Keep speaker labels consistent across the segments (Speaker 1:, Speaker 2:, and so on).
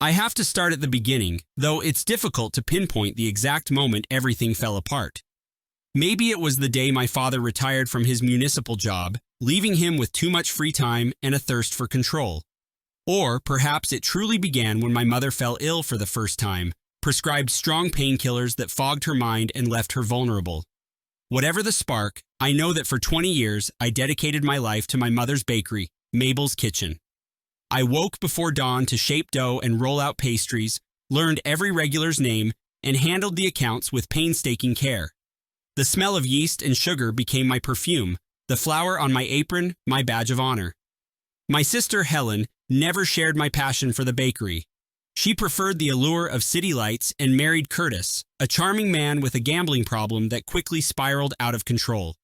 Speaker 1: I have to start at the beginning, though it's difficult to pinpoint the exact moment everything fell apart. Maybe it was the day my father retired from his municipal job, leaving him with too much free time and a thirst for control. Or perhaps it truly began when my mother fell ill for the first time, prescribed strong painkillers that fogged her mind and left her vulnerable. Whatever the spark, I know that for 20 years I dedicated my life to my mother's bakery, Mabel's Kitchen. I woke before dawn to shape dough and roll out pastries, learned every regular's name, and handled the accounts with painstaking care. The smell of yeast and sugar became my perfume, the flour on my apron, my badge of honor. My sister Helen never shared my passion for the bakery. She preferred the allure of city lights and married Curtis, a charming man with a gambling problem that quickly spiraled out of control.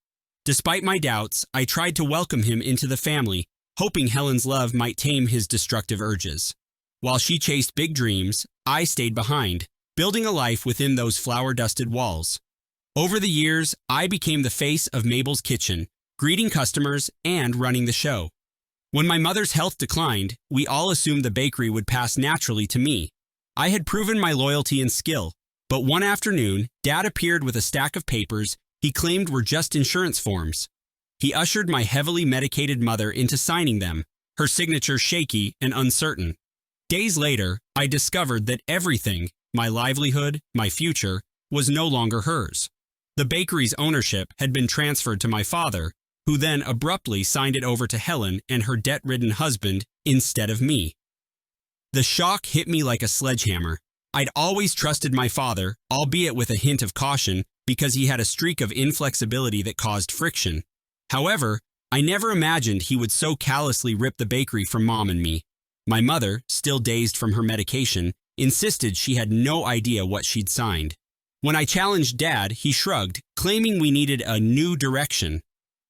Speaker 1: Despite my doubts, I tried to welcome him into the family, hoping Helen's love might tame his destructive urges. While she chased big dreams, I stayed behind, building a life within those flour-dusted walls. Over the years, I became the face of Mabel's Kitchen, greeting customers and running the show. When my mother's health declined, we all assumed the bakery would pass naturally to me. I had proven my loyalty and skill, but one afternoon, Dad appeared with a stack of papers he claimed were just insurance forms. He ushered my heavily medicated mother into signing them, her signature shaky and uncertain. Days later, I discovered that everything, my livelihood, my future, was no longer hers. The bakery's ownership had been transferred to my father, who then abruptly signed it over to Helen and her debt-ridden husband instead of me. The shock hit me like a sledgehammer. I'd always trusted my father, albeit with a hint of caution, because he had a streak of inflexibility that caused friction. However, I never imagined he would so callously rip the bakery from Mom and me. My mother, still dazed from her medication, insisted she had no idea what she'd signed. When I challenged Dad, he shrugged, claiming we needed a new direction.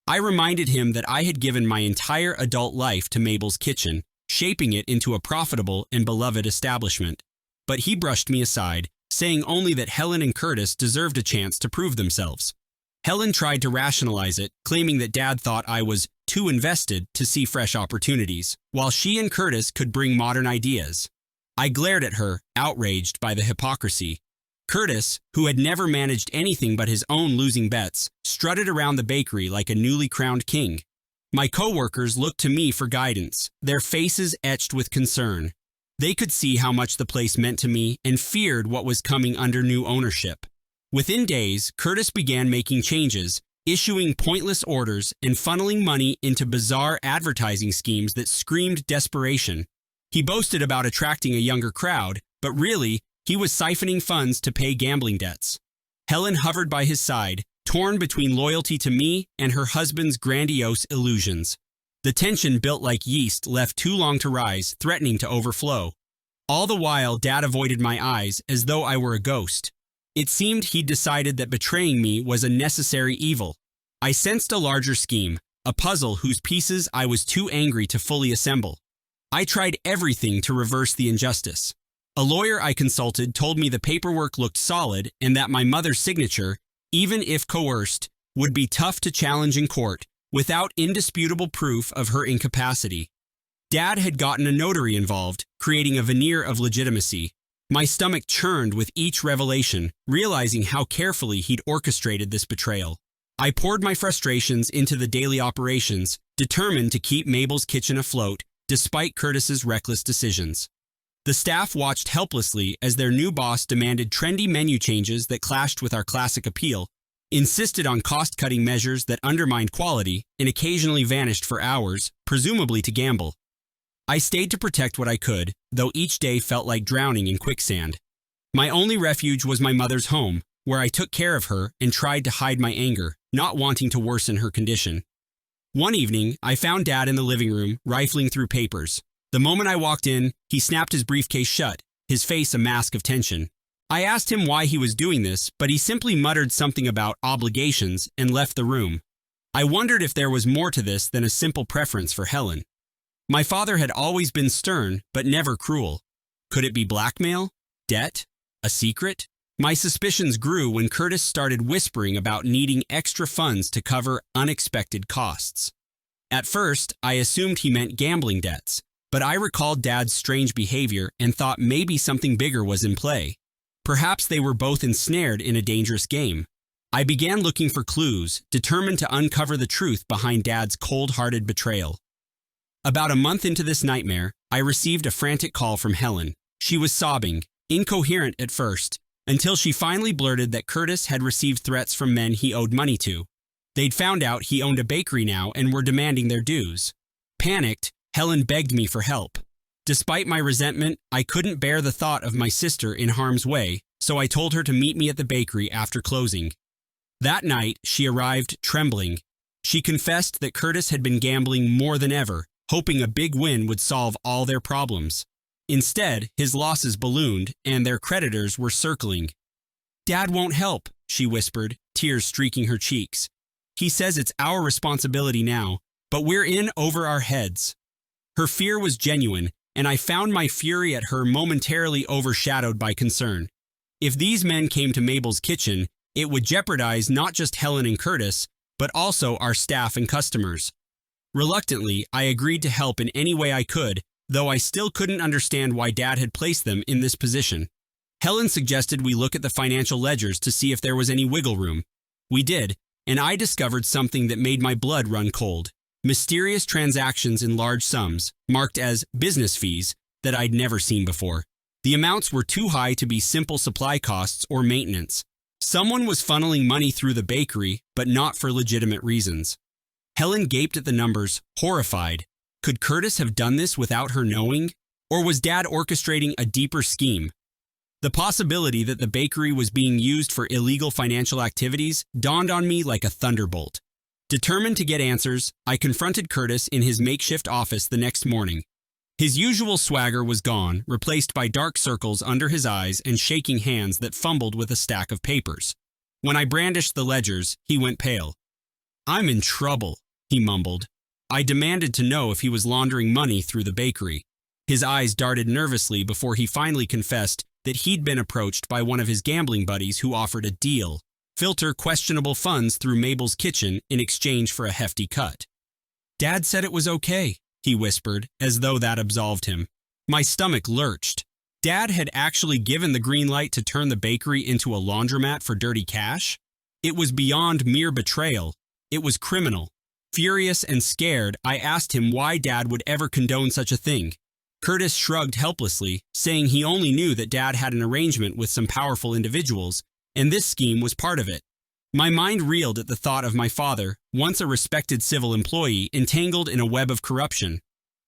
Speaker 1: I reminded him that I had given my entire adult life to Mabel's Kitchen, shaping it into a profitable and beloved establishment. But he brushed me aside, saying only that Helen and Curtis deserved a chance to prove themselves. Helen tried to rationalize it, claiming that Dad thought I was too invested to see fresh opportunities, while she and Curtis could bring modern ideas. I glared at her, outraged by the hypocrisy. Curtis, who had never managed anything but his own losing bets, strutted around the bakery like a newly crowned king. My co-workers looked to me for guidance, their faces etched with concern. They could see how much the place meant to me and feared what was coming under new ownership. Within days, Curtis began making changes, issuing pointless orders and funneling money into bizarre advertising schemes that screamed desperation. He boasted about attracting a younger crowd, but really, he was siphoning funds to pay gambling debts. Helen hovered by his side, torn between loyalty to me and her husband's grandiose illusions. The tension built like yeast left too long to rise, threatening to overflow. All the while, Dad avoided my eyes as though I were a ghost. It seemed he'd decided that betraying me was a necessary evil. I sensed a larger scheme, a puzzle whose pieces I was too angry to fully assemble. I tried everything to reverse the injustice. A lawyer I consulted told me the paperwork looked solid and that my mother's signature, even if coerced, would be tough to challenge in court without indisputable proof of her incapacity. Dad had gotten a notary involved, creating a veneer of legitimacy. My stomach churned with each revelation, realizing how carefully he'd orchestrated this betrayal. I poured my frustrations into the daily operations, determined to keep Mabel's Kitchen afloat, despite Curtis's reckless decisions. The staff watched helplessly as their new boss demanded trendy menu changes that clashed with our classic appeal, insisted on cost-cutting measures that undermined quality, and occasionally vanished for hours, presumably to gamble. I stayed to protect what I could, though each day felt like drowning in quicksand. My only refuge was my mother's home, where I took care of her and tried to hide my anger, not wanting to worsen her condition. One evening, I found Dad in the living room, rifling through papers. The moment I walked in, he snapped his briefcase shut, his face a mask of tension. I asked him why he was doing this, but he simply muttered something about obligations and left the room. I wondered if there was more to this than a simple preference for Helen. My father had always been stern, but never cruel. Could it be blackmail? Debt? A secret? My suspicions grew when Curtis started whispering about needing extra funds to cover unexpected costs. At first, I assumed he meant gambling debts, But I recalled Dad's strange behavior and thought maybe something bigger was in play. Perhaps they were both ensnared in a dangerous game. I began looking for clues, determined to uncover the truth behind Dad's cold-hearted betrayal. About a month into this nightmare, I received a frantic call from Helen. She was sobbing, incoherent at first, until she finally blurted that Curtis had received threats from men he owed money to. They'd found out he owned a bakery now and were demanding their dues. Panicked, Helen begged me for help. Despite my resentment, I couldn't bear the thought of my sister in harm's way, so I told her to meet me at the bakery after closing. That night, she arrived trembling. She confessed that Curtis had been gambling more than ever, hoping a big win would solve all their problems. Instead, his losses ballooned, and their creditors were circling. "Dad won't help," she whispered, tears streaking her cheeks. "He says it's our responsibility now, but we're in over our heads." Her fear was genuine, and I found my fury at her momentarily overshadowed by concern. If these men came to Mabel's kitchen, it would jeopardize not just Helen and Curtis, but also our staff and customers. Reluctantly, I agreed to help in any way I could, though I still couldn't understand why Dad had placed them in this position. Helen suggested we look at the financial ledgers to see if there was any wiggle room. We did, and I discovered something that made my blood run cold. Mysterious transactions in large sums, marked as business fees, that I'd never seen before. The amounts were too high to be simple supply costs or maintenance. Someone was funneling money through the bakery, but not for legitimate reasons. Helen gaped at the numbers, horrified. Could Curtis have done this without her knowing? Or was Dad orchestrating a deeper scheme? The possibility that the bakery was being used for illegal financial activities dawned on me like a thunderbolt. Determined to get answers, I confronted Curtis in his makeshift office the next morning. His usual swagger was gone, replaced by dark circles under his eyes and shaking hands that fumbled with a stack of papers. When I brandished the ledgers, he went pale. "I'm in trouble," he mumbled. I demanded to know if he was laundering money through the bakery. His eyes darted nervously before he finally confessed that he'd been approached by one of his gambling buddies who offered a deal: filter questionable funds through Mabel's kitchen in exchange for a hefty cut. "Dad said it was okay," he whispered, as though that absolved him. My stomach lurched. Dad had actually given the green light to turn the bakery into a laundromat for dirty cash? It was beyond mere betrayal. It was criminal. Furious and scared, I asked him why Dad would ever condone such a thing. Curtis shrugged helplessly, saying he only knew that Dad had an arrangement with some powerful individuals, and this scheme was part of it. My mind reeled at the thought of my father, once a respected civil employee, entangled in a web of corruption.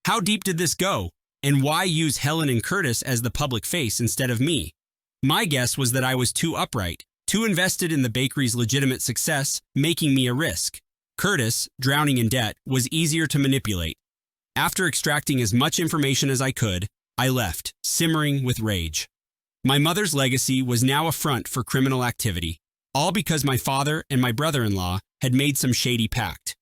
Speaker 1: How deep did this go? And why use Helen and Curtis as the public face instead of me? My guess was that I was too upright, too invested in the bakery's legitimate success, making me a risk. Curtis, drowning in debt, was easier to manipulate. After extracting as much information as I could, I left, simmering with rage. My mother's legacy was now a front for criminal activity, all because my father and my brother-in-law had made some shady pact.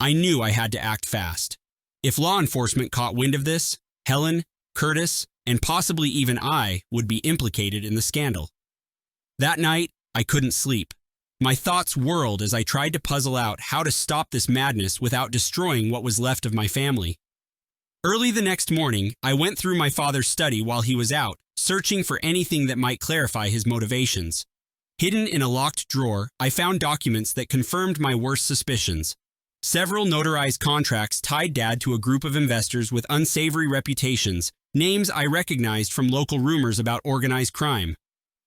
Speaker 1: I knew I had to act fast. If law enforcement caught wind of this, Helen, Curtis, and possibly even I would be implicated in the scandal. That night, I couldn't sleep. My thoughts whirled as I tried to puzzle out how to stop this madness without destroying what was left of my family. Early the next morning, I went through my father's study while he was out, searching for anything that might clarify his motivations. Hidden in a locked drawer, I found documents that confirmed my worst suspicions. Several notarized contracts tied Dad to a group of investors with unsavory reputations, names I recognized from local rumors about organized crime.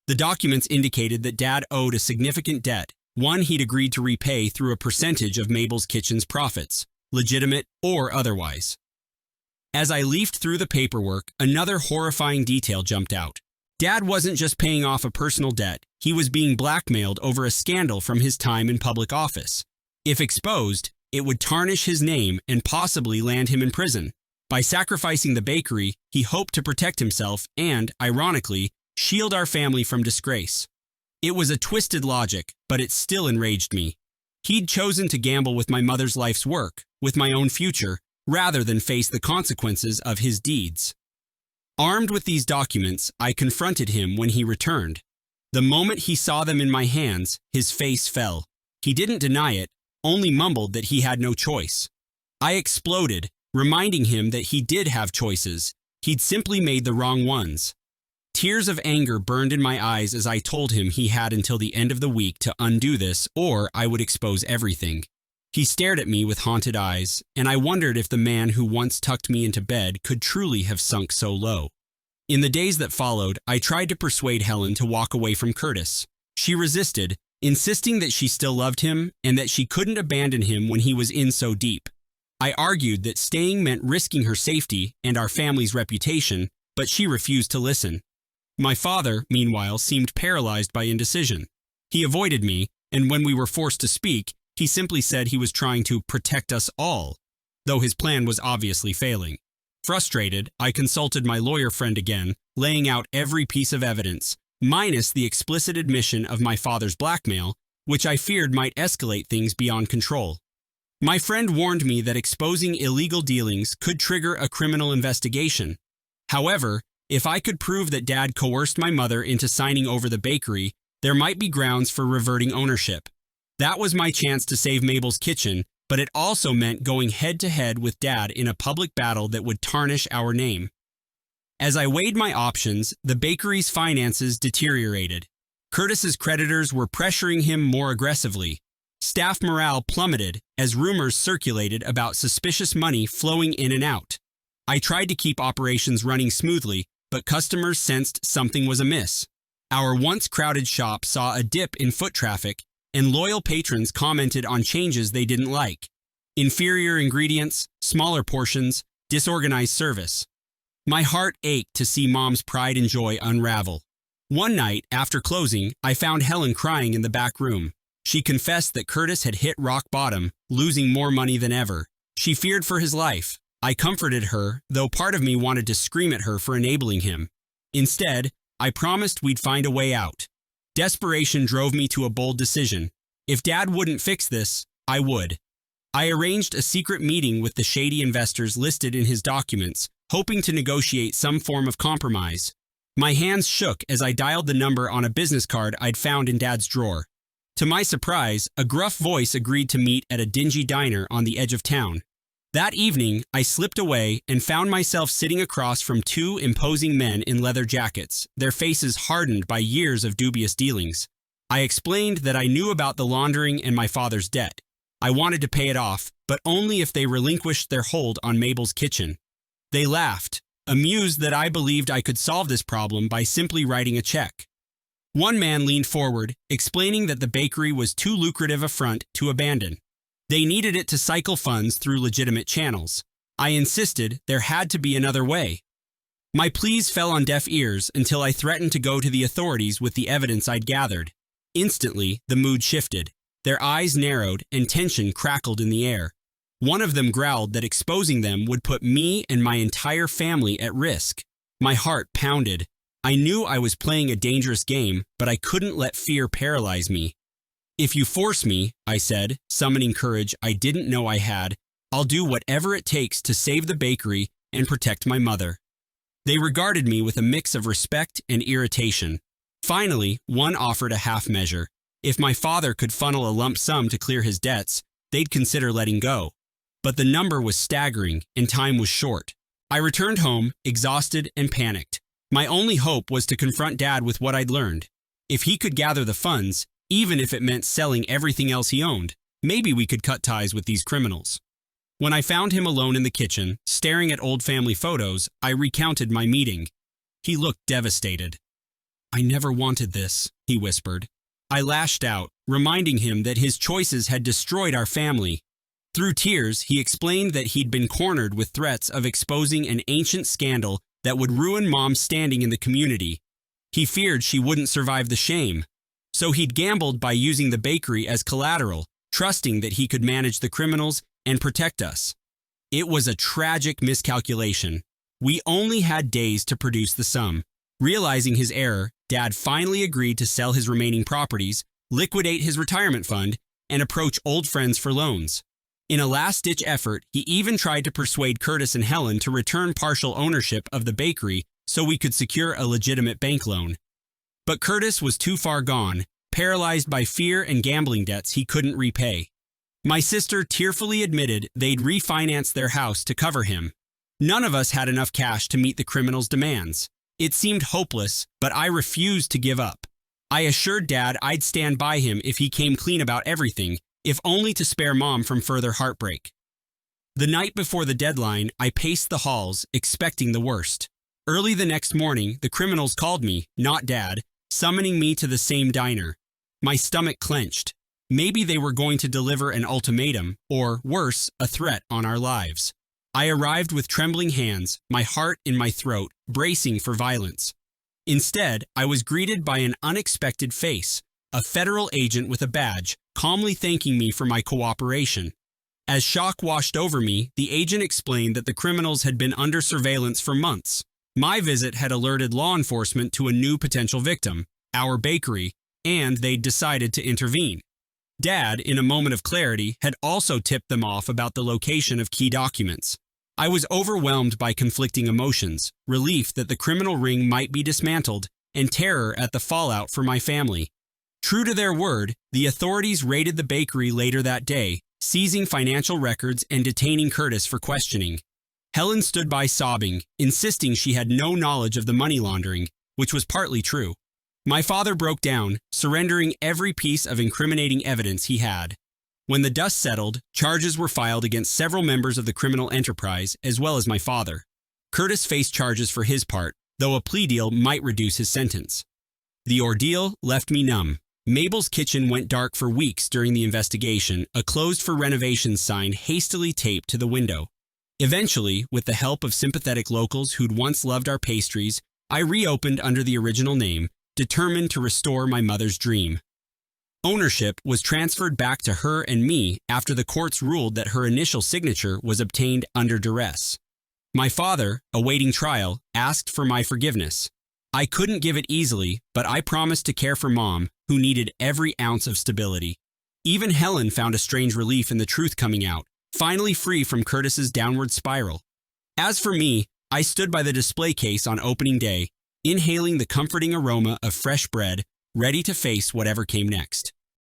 Speaker 1: The documents indicated that Dad owed a significant debt, one he'd agreed to repay through a percentage of Mabel's kitchen's profits, legitimate or otherwise. As I leafed through the paperwork, another horrifying detail jumped out. Dad wasn't just paying off a personal debt, he was being blackmailed over a scandal from his time in public office. If exposed, it would tarnish his name and possibly land him in prison. By sacrificing the bakery, he hoped to protect himself and, ironically, shield our family from disgrace. It was a twisted logic, but it still enraged me. He'd chosen to gamble with my mother's life's work, with my own future, rather than face the consequences of his deeds. Armed with these documents, I confronted him when he returned. The moment he saw them in my hands, his face fell. He didn't deny it, only mumbled that he had no choice. I exploded, reminding him that he did have choices. He'd simply made the wrong ones. Tears of anger burned in my eyes as I told him he had until the end of the week to undo this, or I would expose everything. He stared at me with haunted eyes, and I wondered if the man who once tucked me into bed could truly have sunk so low. In the days that followed, I tried to persuade Helen to walk away from Curtis. She resisted, insisting that she still loved him and that she couldn't abandon him when he was in so deep. I argued that staying meant risking her safety and our family's reputation, but she refused to listen. My father, meanwhile, seemed paralyzed by indecision. He avoided me, and when we were forced to speak, he simply said he was trying to protect us all, though his plan was obviously failing. Frustrated, I consulted my lawyer friend again, laying out every piece of evidence, minus the explicit admission of my father's blackmail, which I feared might escalate things beyond control. My friend warned me that exposing illegal dealings could trigger a criminal investigation. However, if I could prove that Dad coerced my mother into signing over the bakery, there might be grounds for reverting ownership. That was my chance to save Mabel's kitchen, but it also meant going head-to-head with Dad in a public battle that would tarnish our name. As I weighed my options, the bakery's finances deteriorated. Curtis's creditors were pressuring him more aggressively. Staff morale plummeted as rumors circulated about suspicious money flowing in and out. I tried to keep operations running smoothly, but customers sensed something was amiss. Our once crowded shop saw a dip in foot traffic, and loyal patrons commented on changes they didn't like. Inferior ingredients, smaller portions, disorganized service. My heart ached to see Mom's pride and joy unravel. One night, after closing, I found Helen crying in the back room. She confessed that Curtis had hit rock bottom, losing more money than ever. She feared for his life. I comforted her, though part of me wanted to scream at her for enabling him. Instead, I promised we'd find a way out. Desperation drove me to a bold decision. If Dad wouldn't fix this, I would. I arranged a secret meeting with the shady investors listed in his documents, hoping to negotiate some form of compromise. My hands shook as I dialed the number on a business card I'd found in Dad's drawer. To my surprise, a gruff voice agreed to meet at a dingy diner on the edge of town. That evening, I slipped away and found myself sitting across from two imposing men in leather jackets, their faces hardened by years of dubious dealings. I explained that I knew about the laundering and my father's debt. I wanted to pay it off, but only if they relinquished their hold on Mabel's kitchen. They laughed, amused that I believed I could solve this problem by simply writing a check. One man leaned forward, explaining that the bakery was too lucrative a front to abandon. They needed it to cycle funds through legitimate channels. I insisted there had to be another way. My pleas fell on deaf ears until I threatened to go to the authorities with the evidence I'd gathered. Instantly, the mood shifted. Their eyes narrowed and tension crackled in the air. One of them growled that exposing them would put me and my entire family at risk. My heart pounded. I knew I was playing a dangerous game, but I couldn't let fear paralyze me. "If you force me," I said, summoning courage I didn't know I had, "I'll do whatever it takes to save the bakery and protect my mother." They regarded me with a mix of respect and irritation. Finally, one offered a half measure. If my father could funnel a lump sum to clear his debts, they'd consider letting go. But the number was staggering, and time was short. I returned home, exhausted and panicked. My only hope was to confront Dad with what I'd learned. If he could gather the funds, even if it meant selling everything else he owned, maybe we could cut ties with these criminals. When I found him alone in the kitchen, staring at old family photos, I recounted my meeting. He looked devastated. "I never wanted this," he whispered. I lashed out, reminding him that his choices had destroyed our family. Through tears, he explained that he'd been cornered with threats of exposing an ancient scandal that would ruin Mom's standing in the community. He feared she wouldn't survive the shame. So he'd gambled by using the bakery as collateral, trusting that he could manage the criminals and protect us. It was a tragic miscalculation. We only had days to produce the sum. Realizing his error, Dad finally agreed to sell his remaining properties, liquidate his retirement fund, and approach old friends for loans. In a last-ditch effort, he even tried to persuade Curtis and Helen to return partial ownership of the bakery so we could secure a legitimate bank loan. But Curtis was too far gone, paralyzed by fear and gambling debts he couldn't repay. My sister tearfully admitted they'd refinance their house to cover him. None of us had enough cash to meet the criminal's demands. It seemed hopeless, but I refused to give up. I assured Dad I'd stand by him if he came clean about everything, if only to spare Mom from further heartbreak. The night before the deadline, I paced the halls, expecting the worst. Early the next morning, the criminals called me, not Dad, summoning me to the same diner. My stomach clenched. Maybe they were going to deliver an ultimatum, or, worse, a threat on our lives. I arrived with trembling hands, my heart in my throat, bracing for violence. Instead, I was greeted by an unexpected face, a federal agent with a badge, calmly thanking me for my cooperation. As shock washed over me, the agent explained that the criminals had been under surveillance for months. My visit had alerted law enforcement to a new potential victim, our bakery, and they'd decided to intervene. Dad, in a moment of clarity, had also tipped them off about the location of key documents. I was overwhelmed by conflicting emotions, relief that the criminal ring might be dismantled, and terror at the fallout for my family. True to their word, the authorities raided the bakery later that day, seizing financial records and detaining Curtis for questioning. Helen stood by sobbing, insisting she had no knowledge of the money laundering, which was partly true. My father broke down, surrendering every piece of incriminating evidence he had. When the dust settled, charges were filed against several members of the criminal enterprise, as well as my father. Curtis faced charges for his part, though a plea deal might reduce his sentence. The ordeal left me numb. Mabel's kitchen went dark for weeks during the investigation, a closed for renovations sign hastily taped to the window. Eventually, with the help of sympathetic locals who'd once loved our pastries, I reopened under the original name, determined to restore my mother's dream. Ownership was transferred back to her and me after the courts ruled that her initial signature was obtained under duress. My father, awaiting trial, asked for my forgiveness. I couldn't give it easily, but I promised to care for Mom, who needed every ounce of stability. Even Helen found a strange relief in the truth coming out, finally free from Curtis's downward spiral. As for me, I stood by the display case on opening day, inhaling the comforting aroma of fresh bread, ready to face whatever came next.